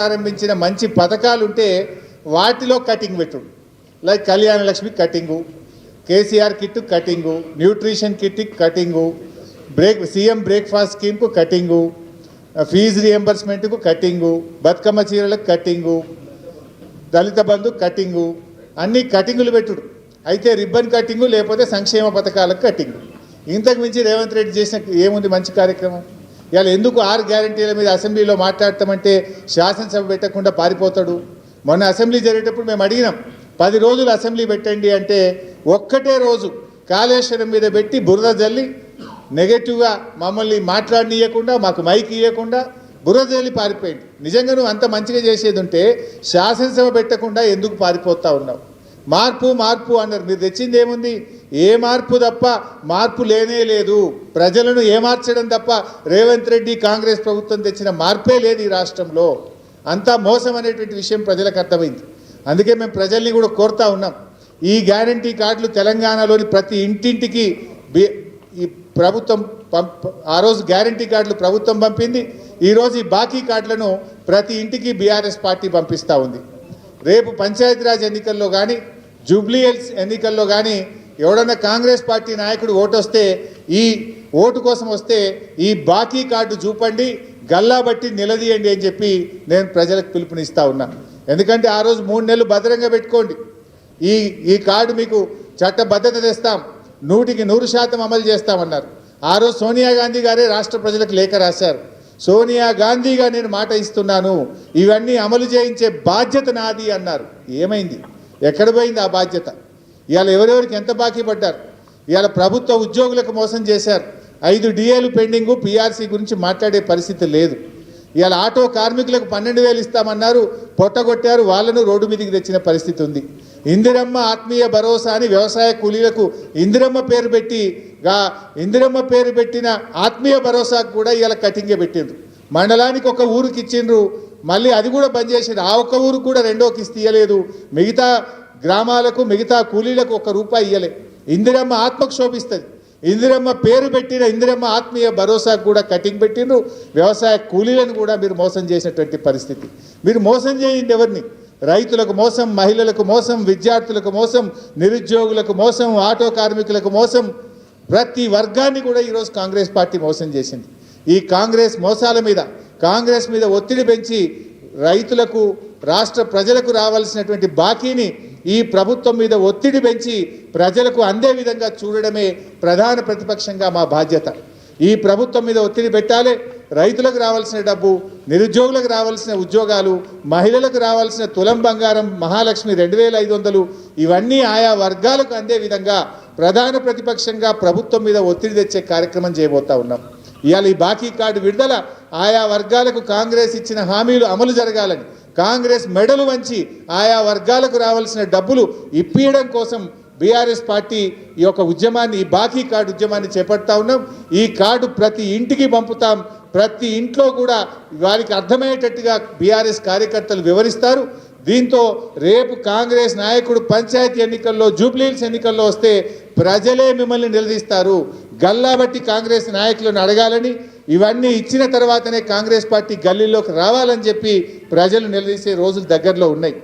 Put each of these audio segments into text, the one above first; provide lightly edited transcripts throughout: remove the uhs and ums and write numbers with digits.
ప్రారంభించిన మంచి పథకాలు ఉంటే వాటిలో కటింగ్ పెట్టుడు. Like Kalyana Lakshmi cutting, KCR kit cutting, nutrition kit cutting, CM breakfast స్కీమ్కు కటింగు, ఫీజు రియంబర్స్మెంట్కు కటింగు, బతుకమ్మ చీరలకు కటింగు, దళిత బంధు కటింగు, అన్ని కటింగులు పెట్టుడు. అయితే రిబ్బన్ కటింగు లేకపోతే సంక్షేమ పథకాలకు కటింగు. ఇంతకు మించి రేవంత్ రెడ్డి చేసిన ఏముంది మంచి కార్యక్రమం? ఇవాళ ఎందుకు 6 గ్యారంటీల మీద అసెంబ్లీలో మాట్లాడతామంటే శాసనసభ పెట్టకుండా పారిపోతాడు? మొన్న అసెంబ్లీ జరిగేటప్పుడు మేము అడిగినాం 10 రోజులు అసెంబ్లీ పెట్టండి అంటే ఒక్కటే రోజు కాళేశ్వరం మీద పెట్టి బురద జల్లి నెగటివ్గా మమ్మల్ని మాట్లాడనీయకుండా, మాకు మైక్ ఇవ్వకుండా బురద జల్లి పారిపోయింది. నిజంగా నువ్వు అంత మంచిగా చేసేది ఉంటే శాసనసభ పెట్టకుండా ఎందుకు పారిపోతా ఉన్నావు? మార్పు మార్పు అన్నారు. మీరు తెచ్చింది ఏముంది? ఏ మార్పు తప్ప మార్పు లేనే లేదు. ప్రజలను ఏమార్చడం తప్ప రేవంత్ రెడ్డి కాంగ్రెస్ ప్రభుత్వం తెచ్చిన మార్పే లేదు ఈ రాష్ట్రంలో. అంతా మోసం అనేటువంటి విషయం ప్రజలకు అర్థమైంది. అందుకే మేము ప్రజల్ని కూడా కోరుతా ఉన్నాం, ఈ గ్యారంటీ కార్డులు తెలంగాణలోని ప్రతి ఇంటింటికి ఈ ప్రభుత్వం ఆ రోజు గ్యారంటీ కార్డులు ప్రభుత్వం పంపింది. ఈరోజు ఈ బాకీ కార్డులను ప్రతి ఇంటికి బీఆర్ఎస్ పార్టీ పంపిస్తూ ఉంది. రేపు పంచాయతీరాజ్ ఎన్నికల్లో కానీ జూబ్లీ హిల్స్ ఎన్నికల్లో కానీ ఎవడన్నా కాంగ్రెస్ పార్టీ నాయకుడు ఓటు వస్తే, ఈ ఓటు కోసం వస్తే ఈ బాకీ కార్డు చూపండి, గల్లా బట్టి నిలదీయండి అని చెప్పి నేను ప్రజలకు పిలుపునిస్తూ ఉన్నాను. ఎందుకంటే ఆ రోజు 3 నెలలు భద్రంగా పెట్టుకోండి. ఈ కార్డు మీకు చట్టబద్ధత తెస్తాం, 100కి 100% అమలు చేస్తామన్నారు. ఆ రోజు సోనియా గాంధీ గారే రాష్ట్ర ప్రజలకు లేఖ రాశారు. సోనియా గాంధీగా నేను మాట ఇస్తున్నాను, ఇవన్నీ అమలు చేయించే బాధ్యత నాది అన్నారు. ఏమైంది? ఎక్కడ పోయింది ఆ బాధ్యత? ఇవాళ ఎవరెవరికి ఎంత బాకీ పడ్డారు? ఇవాళ ప్రభుత్వ ఉద్యోగులకు మోసం చేశారు. 5 డిఏలు పెండింగు, పిఆర్సీ గురించి మాట్లాడే పరిస్థితి లేదు. ఇవాళ ఆటో కార్మికులకు 12,000 ఇస్తామన్నారు, పొట్టగొట్టారు, వాళ్ళను రోడ్డు మీదకి తెచ్చిన పరిస్థితి ఉంది. ఇందిరమ్మ ఆత్మీయ భరోసా అని వ్యవసాయ కూలీలకు ఇందిరమ్మ పేరు పెట్టిన ఆత్మీయ భరోసాకు కూడా ఇవాళ కటింగే పెట్టిండ్రు. మండలానికి ఒక ఊరికి ఇచ్చిండ్రు, మళ్ళీ అది కూడా బంద్ చేసిండ్రు. ఆ ఒక్క ఊరు కూడా 2వ కిస్తీ ఇవ్వలేదు. మిగతా గ్రామాలకు, మిగతా కూలీలకు ₹1 ఇవ్వలే. ఇందిరమ్మ ఆత్మకు శోభిస్తుంది. ఇందిరమ్మ పేరు పెట్టిన ఇందిరమ్మ ఆత్మీయ భరోసాకు కూడా కటింగ్ పెట్టిండ్రు. వ్యవసాయ కూలీలను కూడా మీరు మోసం చేసినటువంటి పరిస్థితి. మీరు మోసం చేయండి ఎవరిని? రైతులకు మోసం, మహిళలకు మోసం, విద్యార్థులకు మోసం, నిరుద్యోగులకు మోసం, ఆటో కార్మికులకు మోసం, ప్రతి వర్గాన్ని కూడా ఈరోజు కాంగ్రెస్ పార్టీ మోసం చేసింది. ఈ కాంగ్రెస్ మోసాల మీద, కాంగ్రెస్ మీద ఒత్తిడి పెంచి రైతులకు, రాష్ట్ర ప్రజలకు రావాల్సినటువంటి బాకీని ఈ ప్రభుత్వం మీద ఒత్తిడి పెంచి ప్రజలకు అందే విధంగా చూడడమే ప్రధాన ప్రతిపక్షంగా మా బాధ్యత. ఈ ప్రభుత్వం మీద ఒత్తిడి పెట్టాలి. రైతులకు రావాల్సిన డబ్బు, నిరుద్యోగులకు రావాల్సిన ఉద్యోగాలు, మహిళలకు రావాల్సిన తులం బంగారం, మహాలక్ష్మి 2,500 ఇవన్నీ ఆయా వర్గాలకు అందే విధంగా ప్రధాన ప్రతిపక్షంగా ప్రభుత్వం మీద ఒత్తిడి తెచ్చే కార్యక్రమం చేయబోతా ఉన్నాం. ఇవాళ ఈ బాకీ కార్డు విడుదల ఆయా వర్గాలకు కాంగ్రెస్ ఇచ్చిన హామీలు అమలు జరగాలని, కాంగ్రెస్ మెడలు వంచి ఆయా వర్గాలకు రావాల్సిన డబ్బులు ఇప్పియడం కోసం బీఆర్ఎస్ పార్టీ ఈ యొక్క ఉద్యమాన్ని, ఈ బాకీ కార్డు ఉద్యమాన్ని చేపడతా ఉన్నాం. ఈ కార్డు ప్రతి ఇంటికి పంపుతాం. ప్రతి ఇంట్లో కూడా వారికి అర్థమయ్యేటట్టుగా బీఆర్ఎస్ కార్యకర్తలు వివరిస్తారు. దీంతో రేపు కాంగ్రెస్ నాయకుడు పంచాయతీ ఎన్నికల్లో, జూబ్లీ హిల్స్ ఎన్నికల్లో వస్తే ప్రజలే మిమ్మల్ని నిలదీస్తారు. గల్లా బట్టి కాంగ్రెస్ నాయకులను అడగాలని, ఇవన్నీ ఇచ్చిన తర్వాతనే కాంగ్రెస్ పార్టీ గల్లీలోకి రావాలని చెప్పి ప్రజలు నిలదీసే రోజులు దగ్గరలో ఉన్నాయి.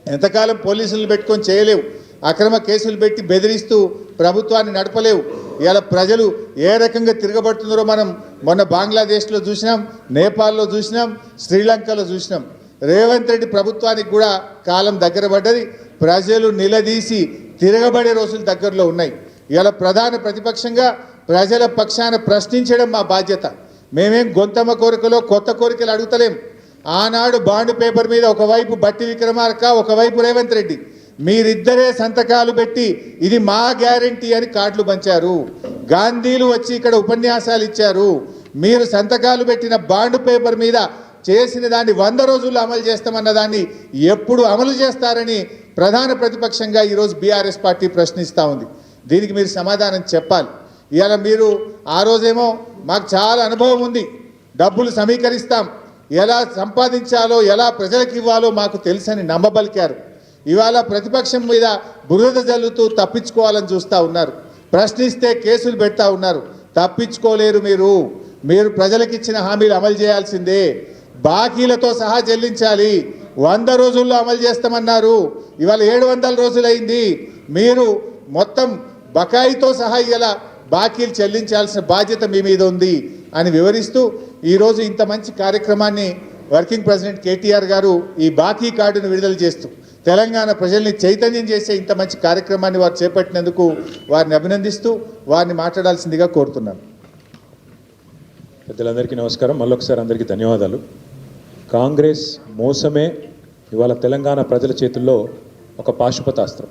ఎంతకాలం పోలీసులను పెట్టుకొని చేయలేవు, అక్రమ కేసులు పెట్టి బెదిరిస్తూ ప్రభుత్వాన్ని నడపలేవు. ఇవాళ ప్రజలు ఏ రకంగా తిరగబడుతున్నారో మనం మొన్న బంగ్లాదేశ్లో చూసినాం, నేపాల్లో చూసినాం, శ్రీలంకలో చూసినాం. రేవంత్ రెడ్డి ప్రభుత్వానికి కూడా కాలం దగ్గర పడ్డది. ప్రజలు నిలదీసి తిరగబడే రోజులు దగ్గరలో ఉన్నాయి. ఇవాళ ప్రధాన ప్రతిపక్షంగా ప్రజల పక్షాన ప్రశ్నించడం మా బాధ్యత. మేమేం గొంతమ్మ కోరికలో కొత్త కోరికలు అడుగుతలేం. ఆనాడు బాండ్ పేపర్ మీద ఒకవైపు బట్టి విక్రమార్క, ఒకవైపు రేవంత్ రెడ్డి, మీరిద్దరే సంతకాలు పెట్టి ఇది మా గ్యారంటీ అని కార్డులు పంచారు. గాంధీలు వచ్చి ఇక్కడ ఉపన్యాసాలు ఇచ్చారు. మీరు సంతకాలు పెట్టిన బాండ్ పేపర్ మీద చేసిన దాన్ని 100 రోజుల్లో అమలు చేస్తామన్న దాన్ని ఎప్పుడు అమలు చేస్తారని ప్రధాన ప్రతిపక్షంగా ఈరోజు బీఆర్ఎస్ పార్టీ ప్రశ్నిస్తూ ఉంది. దీనికి మీరు సమాధానం చెప్పాలి. ఇవాళ మీరు ఆ రోజేమో మాకు చాలా అనుభవం ఉంది, డబ్బులు సమీకరిస్తాం, ఎలా సంపాదించాలో, ఎలా ప్రజలకు ఇవ్వాలో మాకు తెలుసని నమ్మబలికారు. ఇవాళ ప్రతిపక్షం మీద బురద జల్లుతూ తప్పించుకోవాలని చూస్తూ ఉన్నారు. ప్రశ్నిస్తే కేసులు పెడతా ఉన్నారు. తప్పించుకోలేరు. మీరు ప్రజలకు ఇచ్చిన హామీలు అమలు చేయాల్సిందే. బాకీలతో సహా చెల్లించాలి. 100 రోజుల్లో అమలు చేస్తామన్నారు. ఇవాళ 700 రోజులైంది. మీరు మొత్తం బకాయితో సహా ఇలా బాకీలు చెల్లించాల్సిన బాధ్యత మీ మీద ఉంది అని వివరిస్తూ ఈరోజు ఇంత మంచి కార్యక్రమాన్ని వర్కింగ్ ప్రెసిడెంట్ కేటీఆర్ గారు ఈ బాకీ కార్డును విడుదల చేస్తూ తెలంగాణ ప్రజల్ని చైతన్యం చేసే ఇంత మంచి కార్యక్రమాన్ని వారు చేపట్టినందుకు వారిని అభినందిస్తూ వారిని మాట్లాడాల్సిందిగా కోరుతున్నాను. పెద్దలందరికీ నమస్కారం. మళ్ళొకసారి అందరికీ ధన్యవాదాలు. కాంగ్రెస్ మోసమే ఇవాళ తెలంగాణ ప్రజల చేతుల్లో ఒక పాశుపతాస్త్రం.